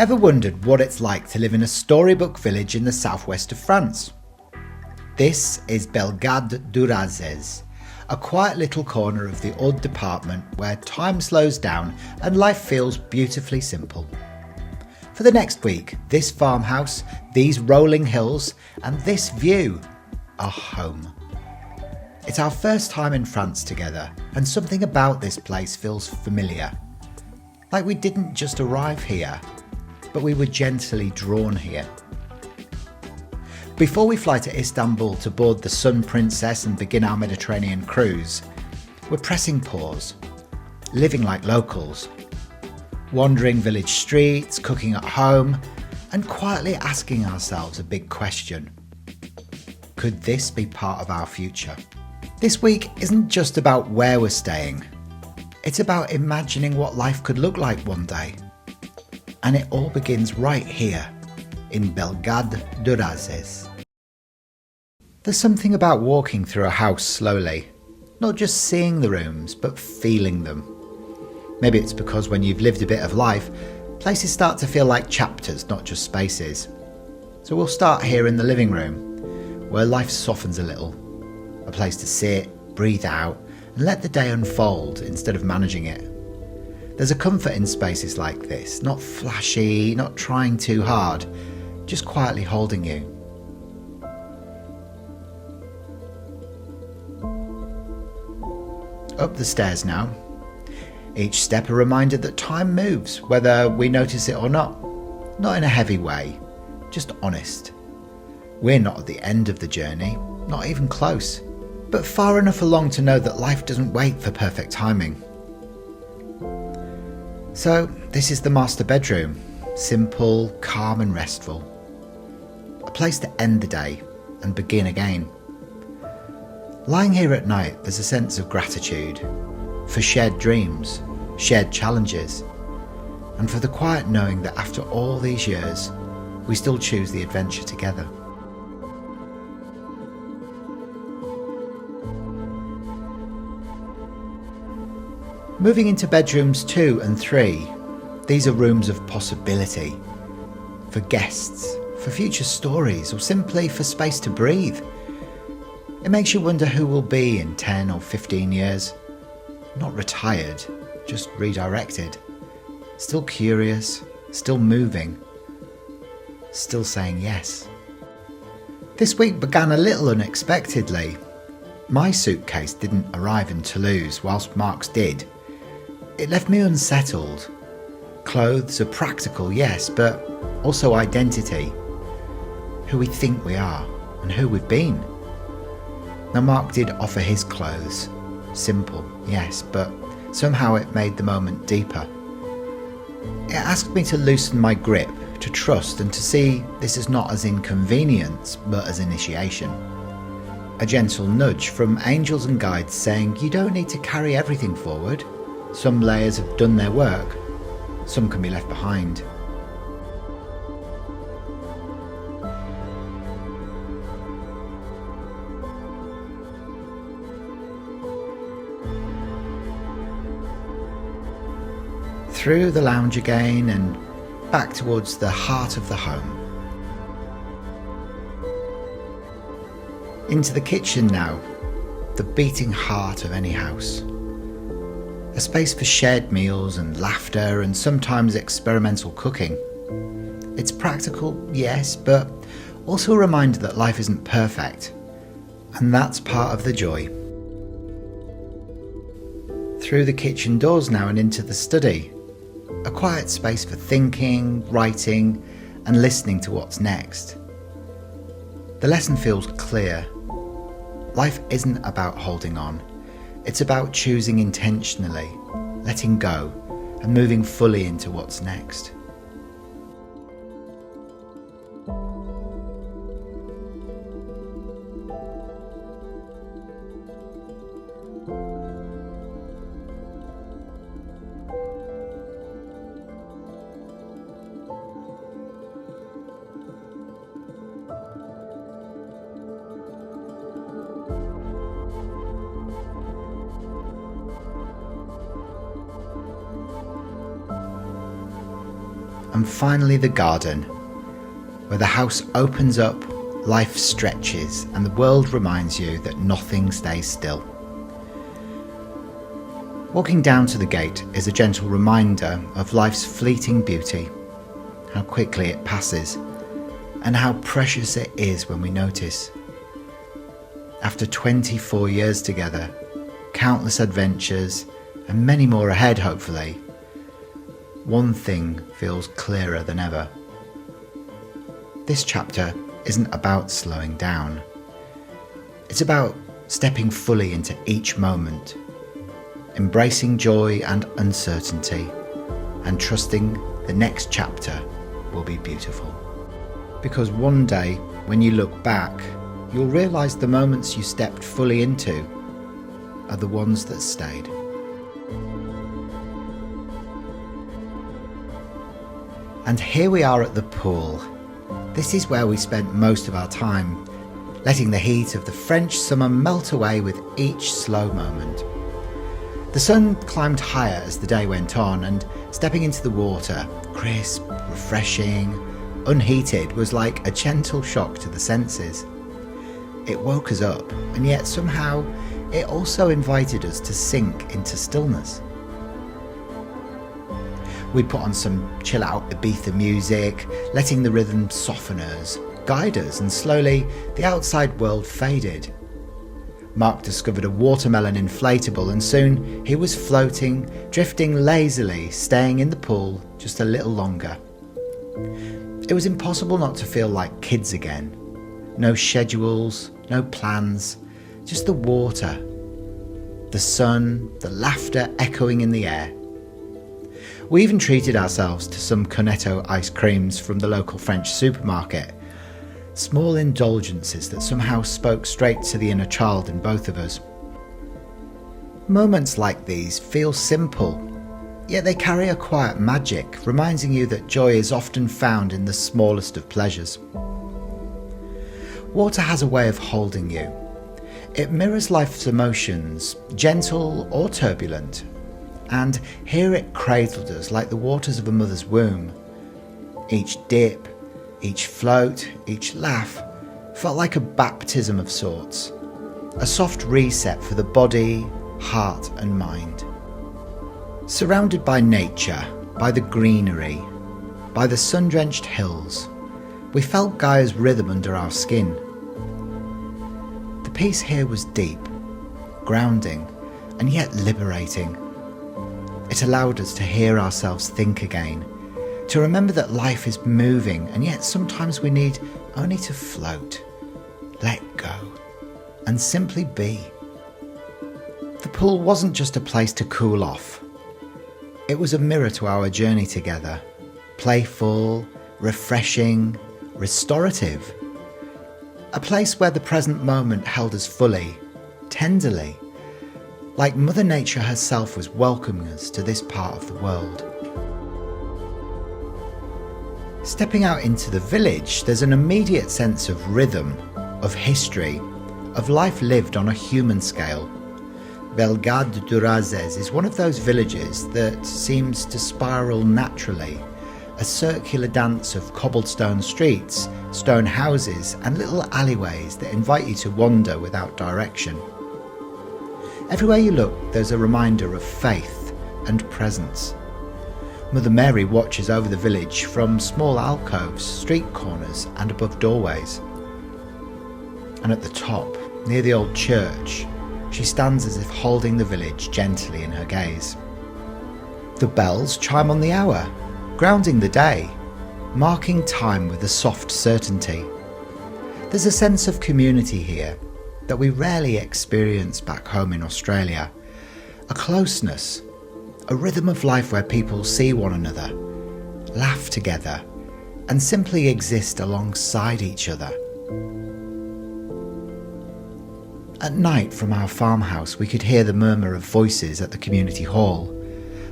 Ever wondered what it's like to live in a storybook village in the southwest of France? This is Bellegarde-du-Razès, a quiet little corner of the Aude department where time slows down and life feels beautifully simple. For the next week, this farmhouse, these rolling hills and this view are home. It's our first time in France together, and something about this place feels familiar. Like we didn't just arrive here, but we were gently drawn here. Before we fly to Istanbul to board the Sun Princess and begin our Mediterranean cruise, we're pressing pause, living like locals, wandering village streets, cooking at home, and quietly asking ourselves a big question. Could this be part of our future? This week isn't just about where we're staying. It's about imagining what life could look like one day. And it all begins right here, in Bellegarde-du-Razès. There's something about walking through a house slowly, not just seeing the rooms, but feeling them. Maybe it's because when you've lived a bit of life, places start to feel like chapters, not just spaces. So we'll start here in the living room, where life softens a little. A place to sit, breathe out, and let the day unfold instead of managing it. There's a comfort in spaces like this, not flashy, not trying too hard, just quietly holding you. Up the stairs now. Each step a reminder that time moves, whether we notice it or not. Not in a heavy way, just honest. We're not at the end of the journey, not even close, but far enough along to know that life doesn't wait for perfect timing. So, this is the master bedroom, simple, calm and restful. A place to end the day and begin again. Lying here at night, there's a sense of gratitude for shared dreams, shared challenges, and for the quiet knowing that after all these years, we still choose the adventure together. Moving into bedrooms 2 and 3, these are rooms of possibility. For guests, for future stories, or simply for space to breathe. It makes you wonder who we'll be in 10 or 15 years. Not retired, just redirected. Still curious, still moving, still saying yes. This week began a little unexpectedly. My suitcase didn't arrive in Toulouse, whilst Mark's did. It left me unsettled. Clothes are practical, yes, but also identity. Who we think we are and who we've been. Now Mark did offer his clothes. Simple, yes, but somehow it made the moment deeper. It asked me to loosen my grip, to trust and to see this as not as inconvenience, but as initiation. A gentle nudge from angels and guides saying you don't need to carry everything forward. Some layers have done their work, some can be left behind. Through the lounge again and back towards the heart of the home. Into the kitchen now, the beating heart of any house. A space for shared meals and laughter and sometimes experimental cooking. It's practical, yes, but also a reminder that life isn't perfect. And that's part of the joy. Through the kitchen doors now and into the study. A quiet space for thinking, writing, and listening to what's next. The lesson feels clear. Life isn't about holding on. It's about choosing intentionally, letting go, and moving fully into what's next. and finally the garden, where the house opens up, life stretches, and the world reminds you that nothing stays still. Walking down to the gate is a gentle reminder of life's fleeting beauty, how quickly it passes, and how precious it is when we notice. After 24 years together, countless adventures, and many more ahead hopefully, one thing feels clearer than ever. This chapter isn't about slowing down. It's about stepping fully into each moment, embracing joy and uncertainty, and trusting the next chapter will be beautiful. Because one day, when you look back, you'll realise the moments you stepped fully into are the ones that stayed. And here we are at the pool. This is where we spent most of our time, letting the heat of the French summer melt away with each slow moment. The sun climbed higher as the day went on, and stepping into the water, crisp, refreshing, unheated, was like a gentle shock to the senses. It woke us up, and yet somehow it also invited us to sink into stillness. We put on some chill-out Ibiza music, letting the rhythm soften us, guide us, and slowly the outside world faded. Mark discovered a watermelon inflatable, and soon he was floating, drifting lazily, staying in the pool just a little longer. It was impossible not to feel like kids again. No schedules, no plans, just the water, the sun, the laughter echoing in the air. We even treated ourselves to some cornetto ice creams from the local French supermarket. Small indulgences that somehow spoke straight to the inner child in both of us. Moments like these feel simple, yet they carry a quiet magic, reminding you that joy is often found in the smallest of pleasures. Water has a way of holding you. It mirrors life's emotions, gentle or turbulent, and here it cradled us like the waters of a mother's womb. Each dip, each float, each laugh felt like a baptism of sorts, a soft reset for the body, heart and mind. Surrounded by nature, by the greenery, by the sun-drenched hills, we felt Gaia's rhythm under our skin. The peace here was deep, grounding, and yet liberating. It allowed us to hear ourselves think again, to remember that life is moving, and yet sometimes we need only to float, let go, and simply be. The pool wasn't just a place to cool off. It was a mirror to our journey together, playful, refreshing, restorative. A place where the present moment held us fully, tenderly, like Mother Nature herself was welcoming us to this part of the world. Stepping out into the village, there's an immediate sense of rhythm, of history, of life lived on a human scale. Bellegarde-du-Razès is one of those villages that seems to spiral naturally, a circular dance of cobblestone streets, stone houses and little alleyways that invite you to wander without direction. Everywhere you look, there's a reminder of faith and presence. Mother Mary watches over the village from small alcoves, street corners and above doorways. And at the top, near the old church, she stands as if holding the village gently in her gaze. The bells chime on the hour, grounding the day, marking time with a soft certainty. There's a sense of community here that we rarely experience back home in Australia. A closeness, a rhythm of life where people see one another, laugh together, and simply exist alongside each other. At night from our farmhouse we could hear the murmur of voices at the community hall,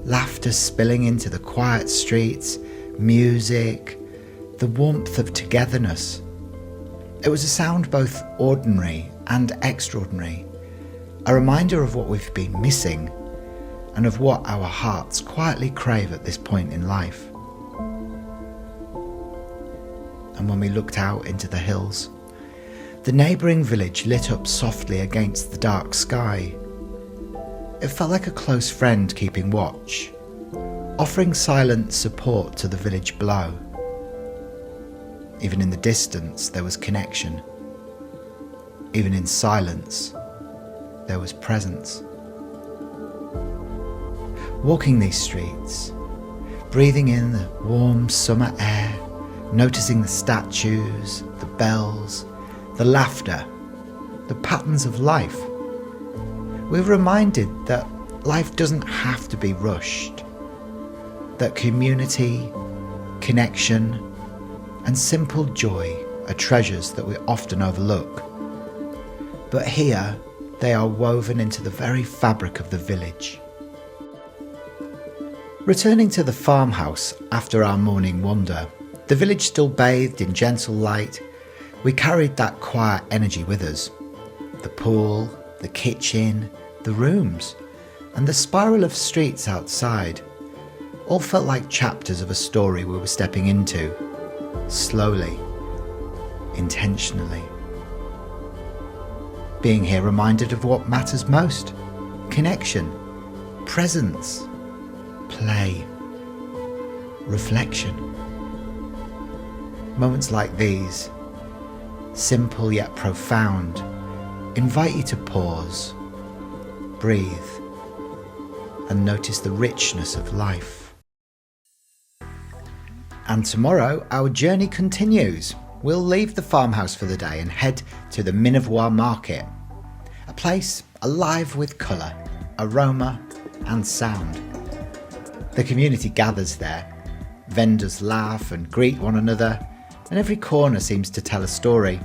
laughter spilling into the quiet streets, music, the warmth of togetherness. It was a sound both ordinary and extraordinary, a reminder of what we've been missing and of what our hearts quietly crave at this point in life. and when we looked out into the hills. The neighbouring village lit up softly against the dark sky. It felt like a close friend keeping watch, offering silent support to the village below. Even in the distance, there was connection. Even in silence, there was presence. Walking these streets, breathing in the warm summer air, noticing the statues, the bells, the laughter, the patterns of life, we're reminded that life doesn't have to be rushed, that community, connection, and simple joy are treasures that we often overlook. But here, they are woven into the very fabric of the village. Returning to the farmhouse after our morning wander, the village still bathed in gentle light, we carried that quiet energy with us. The pool, the kitchen, the rooms, and the spiral of streets outside all felt like chapters of a story we were stepping into, slowly, intentionally. Being here reminded of what matters most: connection, presence, play, reflection. Moments like these, simple yet profound, invite you to pause, breathe, and notice the richness of life. And tomorrow our journey continues. We'll leave the farmhouse for the day and head to the Minervois market, a place alive with colour, aroma and sound. The community gathers there, vendors laugh and greet one another, and every corner seems to tell a story.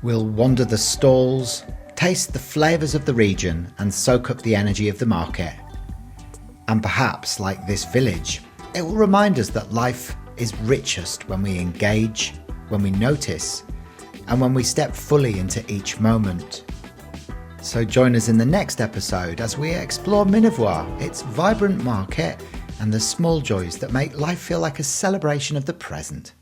We'll wander the stalls, taste the flavours of the region and soak up the energy of the market. And perhaps, like this village, it will remind us that life is richest when we engage, when we notice, and when we step fully into each moment. So join us in the next episode as we explore Minervois, its vibrant market, and the small joys that make life feel like a celebration of the present.